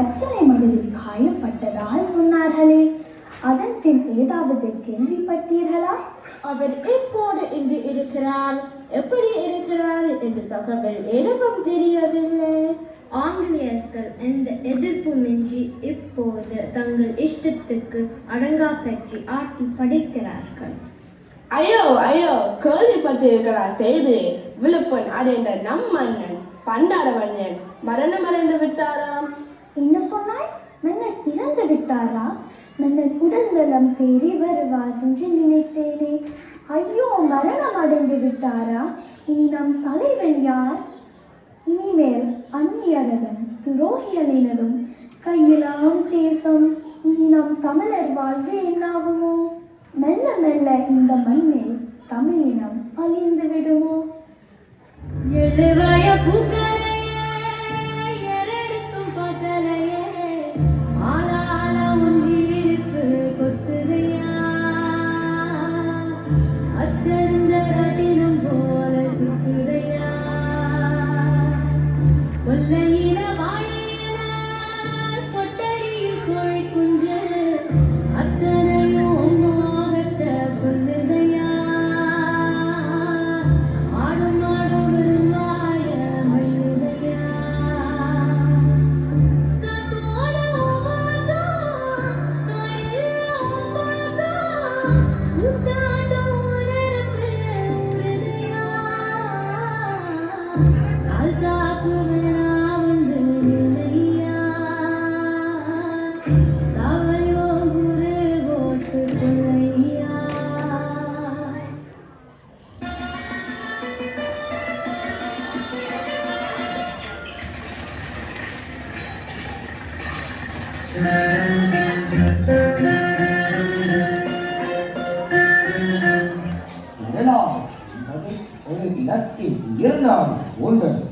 அச்சனை மகளிர் காயப்பட்டதாக சொன்னார்களே, அதன் பின் ஏதாவது கேள்விப்பட்டீர்களா? அவர் எப்போது இங்கு இருக்கிறார், எப்படி இருக்கிறார் என்ற தகவல் எனக்கும் தெரியவில்லை. ஆங்கிலேயர்கள் எந்த எதிர்ப்புமின்றி இப்போது தங்கள் இஷ்டத்துக்கு அடங்கா பற்றி ஆட்டி படிக்கிறார்கள். ஐயோ ஐயோ, கேள்விப்பட்டிருக்கிறா செய்து. விழுப்பன் அடைந்த நம் மன்னன் பண்டாரவன்யன் மரணமடைந்து விட்டாராம். என்ன சொன்னாய்? மன்னர் இறந்து விட்டாரா? மன்னர் உடல் நலம் தேறி வருவார் என்று நினைத்தேனே. ஐயோ, மரணம் அடைந்து விட்டாரா? இனி நம் தலைவன் யார்? இனிமேல் அந்நியரதும் துரோகிகளினதும் கையிலாம் தேசம். இனி நம் தமிழர் வாழ்வு என்னாகுமோ? மெல்ல மெல்ல இந்த மண்ணில் தமிழினம் அழிந்து விடுமோ? எழுவாய பூக்கள் ஒரு இனத்தின் உயர்நாடு போன்றது.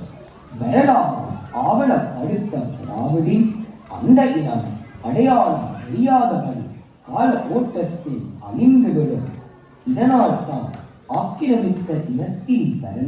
வரலாறு ஆவணப்படுத்த திராவிடி அந்த இனம் அடையாளம் தெரியாதபடி கால ஓட்டத்தில் அழிந்துவிடும். இதனால் தான் ஆக்கிரமித்த இனத்தின் வரலாறு